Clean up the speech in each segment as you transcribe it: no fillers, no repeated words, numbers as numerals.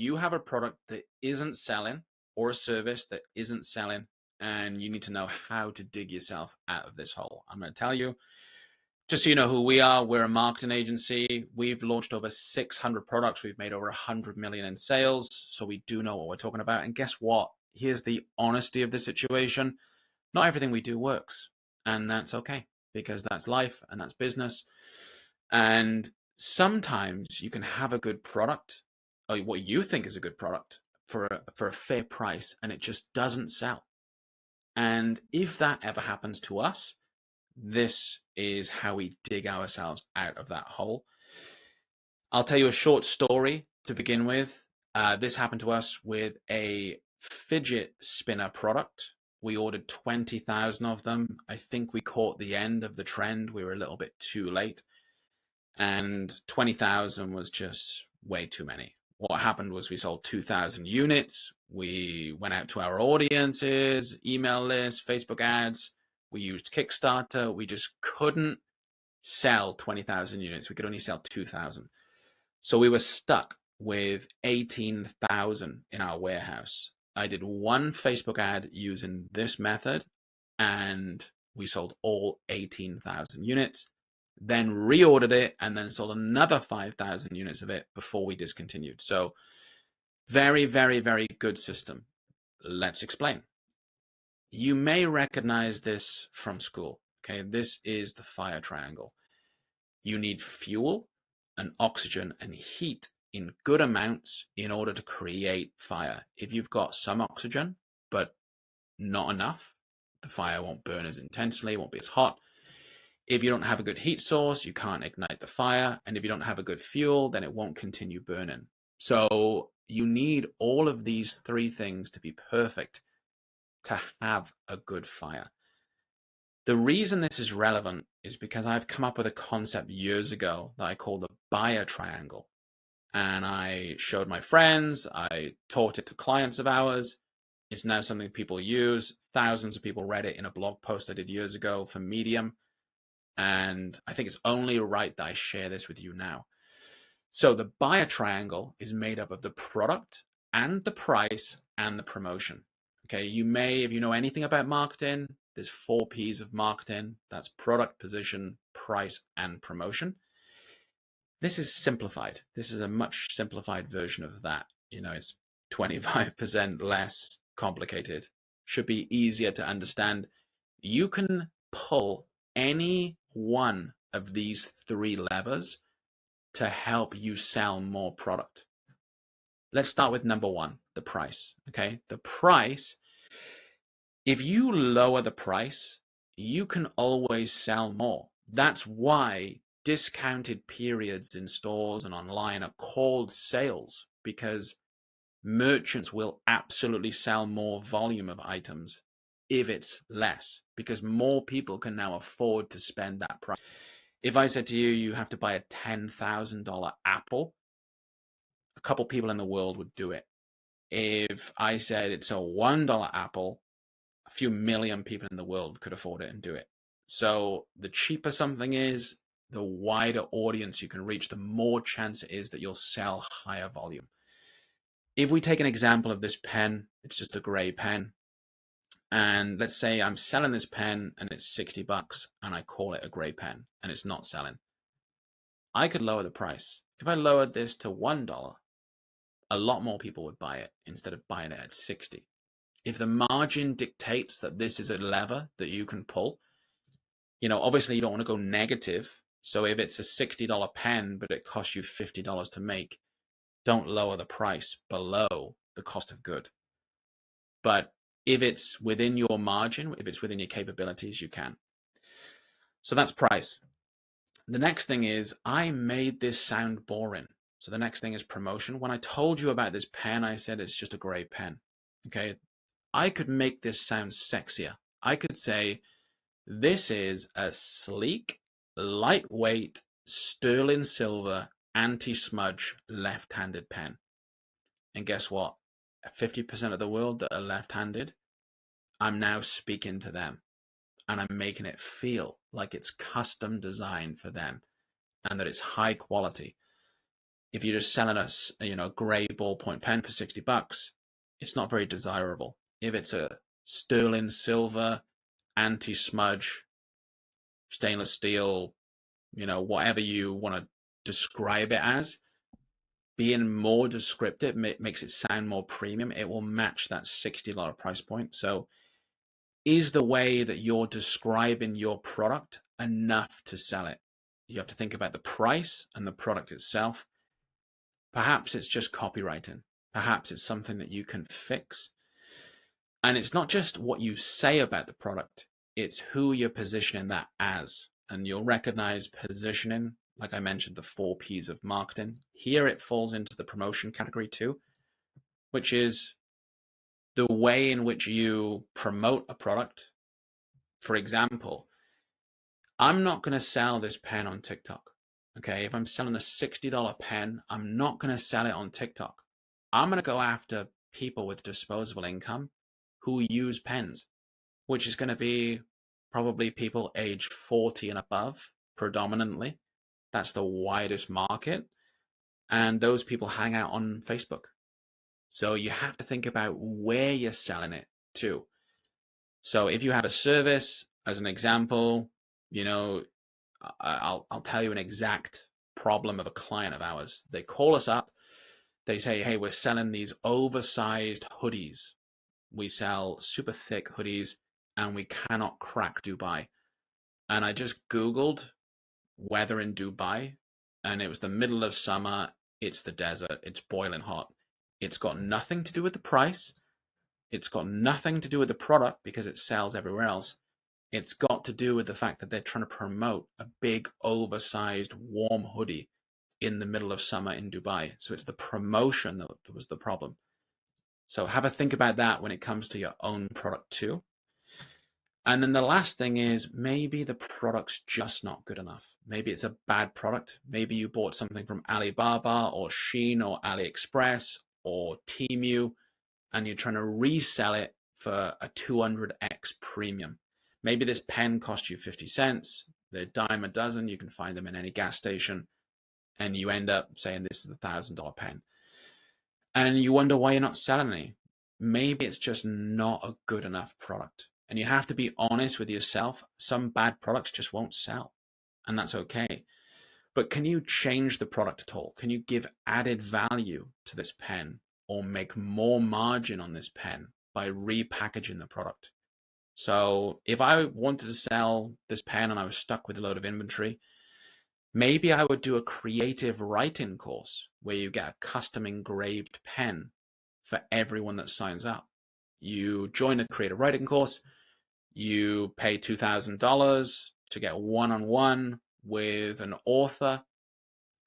you have a product that isn't selling or a service that isn't selling, and you need to know how to dig yourself out of this hole. I'm going to tell you, just so you know who we are. We're a marketing agency. We've launched over 600 products. We've made over 100 million in sales. So we do know what we're talking about. And guess what? Here's the honesty of the situation. Not everything we do works. And that's okay, because that's life and that's business. And sometimes you can have a good product, or what you think is a good product, for a fair price, and it just doesn't sell. And if that ever happens to us, this is how we dig ourselves out of that hole. I'll tell you a short story to begin with. This happened to us with a fidget spinner product. We ordered 20,000 of them. I think we caught the end of the trend. We were a little bit too late. And 20,000 was just way too many. What happened was we sold 2,000 units. We went out to our audiences, email lists, Facebook ads. We used Kickstarter. We just couldn't sell 20,000 units. We could only sell 2,000. So we were stuck with 18,000 in our warehouse. I did one Facebook ad using this method, and we sold all 18,000 units, then reordered it, and then sold another 5,000 units of it before we discontinued. So very, very, very good system. Let's explain. You may recognize this from school. Okay, this is the fire triangle. You need fuel and oxygen and heat in good amounts in order to create fire. If you've got some oxygen, but not enough, the fire won't burn as intensely, won't be as hot. If you don't have a good heat source, you can't ignite the fire. And if you don't have a good fuel, then it won't continue burning. So you need all of these three things to be perfect to have a good fire. The reason this is relevant is because I've come up with a concept years ago that I call the buyer triangle. And I showed my friends, I taught it to clients of ours. It's now something people use. Thousands of people read it in a blog post I did years ago for Medium. And I think it's only right that I share this with you now. So the buyer triangle is made up of the product and the price and the promotion. Okay, you may, if you know anything about marketing, there's 4 P's of marketing. That's product, position, price, and promotion. This is simplified. This is a much simplified version of that. You know, it's 25% less complicated. Should be easier to understand. You can pull any one of these 3 levers to help you sell more product. Let's start with number 1, the price. Okay, the price. If you lower the price, you can always sell more. That's why discounted periods in stores and online are called sales, because merchants will absolutely sell more volume of items if it's less, because more people can now afford to spend that price. If I said to you, you have to buy a $10,000 Apple, a couple people in the world would do it. If I said it's a $1 Apple, a few million people in the world could afford it and do it. So the cheaper something is, the wider audience you can reach, the more chance it is that you'll sell higher volume. If we take an example of this pen, it's just a gray pen. And let's say I'm selling this pen and it's $60 and I call it a gray pen and it's not selling. I could lower the price. If I lowered this to $1, a lot more people would buy it instead of buying it at 60. If the margin dictates that this is a lever that you can pull, you know, obviously you don't want to go negative. So if it's a $60 pen, but it costs you $50 to make, don't lower the price below the cost of good. But if it's within your margin, if it's within your capabilities, you can. So that's price. The next thing is, I made this sound boring. So the next thing is promotion. When I told you about this pen, I said it's just a gray pen. Okay. I could make this sound sexier. I could say, this is a sleek, lightweight, sterling silver, anti-smudge, left-handed pen. And guess what? 50% of the world that are left-handed, I'm now speaking to them. And I'm making it feel like it's custom designed for them and that it's high quality. If you're just selling a gray ballpoint pen for $60, it's not very desirable. If it's a sterling silver, anti-smudge, stainless steel, whatever you want to describe it as, being more descriptive makes it sound more premium. It will match that $60 price point. So is the way that you're describing your product enough to sell it? You have to think about the price and the product itself. Perhaps it's just copywriting. Perhaps it's something that you can fix. And it's not just what you say about the product, it's who you're positioning that as. And you'll recognize positioning, like I mentioned, the 4 P's of marketing. Here it falls into the promotion category too, which is the way in which you promote a product. For example, I'm not going to sell this pen on TikTok. Okay, if I'm selling a $60 pen, I'm not going to sell it on TikTok. I'm going to go after people with disposable income who use pens, which is going to be probably people age 40 and above predominantly. That's the widest market. And those people hang out on Facebook. So you have to think about where you're selling it to. So if you have a service, as an example, I'll tell you an exact problem of a client of ours. They call us up. They say, hey, we're selling these oversized hoodies. We sell super thick hoodies and we cannot crack Dubai. And I just Googled weather in Dubai and it was the middle of summer. It's the desert. It's boiling hot. It's got nothing to do with the price. It's got nothing to do with the product because it sells everywhere else. It's got to do with the fact that they're trying to promote a big, oversized, warm hoodie in the middle of summer in Dubai. So it's the promotion that was the problem. So have a think about that when it comes to your own product too. And then the last thing is maybe the product's just not good enough. Maybe it's a bad product. Maybe you bought something from Alibaba or Shein or AliExpress or Temu and you're trying to resell it for a 200x premium. Maybe this pen cost you 50 cents. They're a dime a dozen. You can find them in any gas station. And you end up saying this is a $1,000 pen. And you wonder why you're not selling any. Maybe it's just not a good enough product. And you have to be honest with yourself. Some bad products just won't sell. And that's okay. But can you change the product at all? Can you give added value to this pen or make more margin on this pen by repackaging the product? So if I wanted to sell this pen and I was stuck with a load of inventory, maybe I would do a creative writing course where you get a custom engraved pen for everyone that signs up. You join a creative writing course, you pay $2,000 to get one-on-one with an author,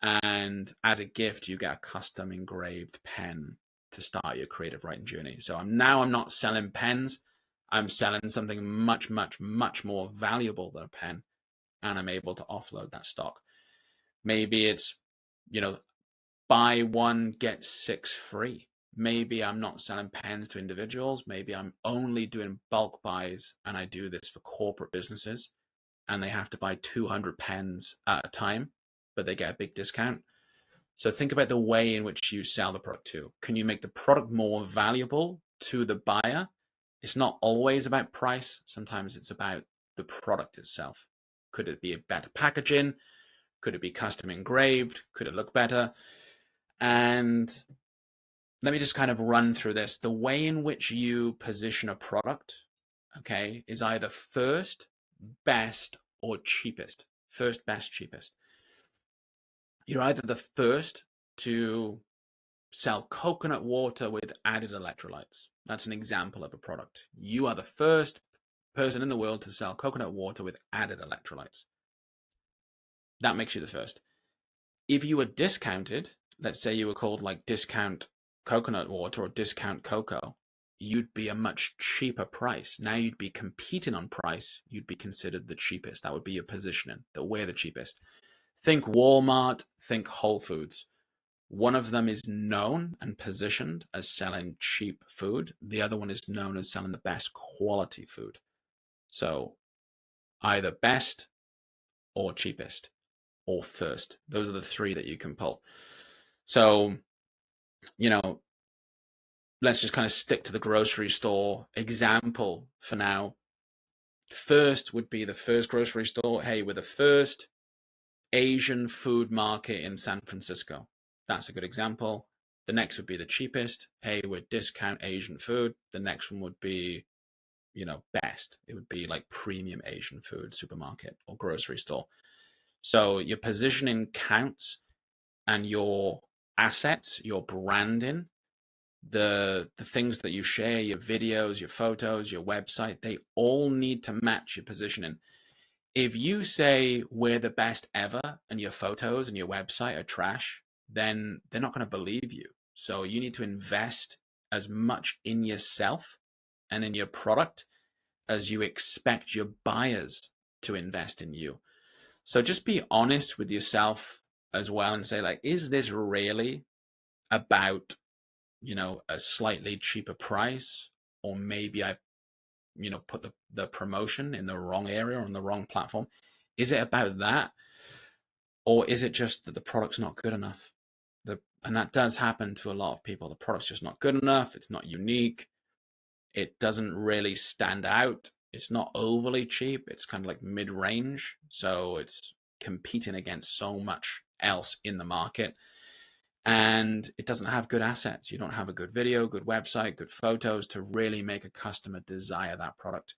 and as a gift, you get a custom engraved pen to start your creative writing journey. So I'm not selling pens. I'm selling something much, much, much more valuable than a pen, and I'm able to offload that stock. Maybe it's, buy one, get 6 free. Maybe I'm not selling pens to individuals. Maybe I'm only doing bulk buys, and I do this for corporate businesses, and they have to buy 200 pens at a time, but they get a big discount. So think about the way in which you sell the product too. Can you make the product more valuable to the buyer? It's not always about price. Sometimes it's about the product itself. Could it be a better packaging? Could it be custom engraved? Could it look better? And let me just kind of run through this. The way in which you position a product, okay, is either first, best, or cheapest. First, best, cheapest. You're either the first to sell coconut water with added electrolytes. That's an example of a product. You are the first person in the world to sell coconut water with added electrolytes. That makes you the first. If you were discounted, let's say you were called like discount coconut water or discount cocoa, you'd be a much cheaper price. Now you'd be competing on price. You'd be considered the cheapest. That would be your positioning, that we're the cheapest. Think Walmart, think Whole Foods. One of them is known and positioned as selling cheap food. The other one is known as selling the best quality food. So either best or cheapest or first. Those are the 3 that you can pull. So, you know, let's just kind of stick to the grocery store example for now. First would be the first grocery store. Hey, we're the first Asian food market in San Francisco. That's a good example. The next would be the cheapest. Hey, we're discount Asian food. The next one would be, best. It would be like premium Asian food supermarket or grocery store. So your positioning counts, and your assets, your branding, the things that you share, your videos, your photos, your website, they all need to match your positioning. If you say we're the best ever and your photos and your website are trash, then they're not going to believe you. So you need to invest as much in yourself and in your product as you expect your buyers to invest in you. So just be honest with yourself as well and say, like, is this really about, a slightly cheaper price? Or maybe I, put the promotion in the wrong area or on the wrong platform. Is it about that? Or is it just that the product's not good enough? And that does happen to a lot of people. The product's just not good enough. It's not unique. It doesn't really stand out. It's not overly cheap. It's kind of like mid-range. So it's competing against so much else in the market. And it doesn't have good assets. You don't have a good video, good website, good photos to really make a customer desire that product.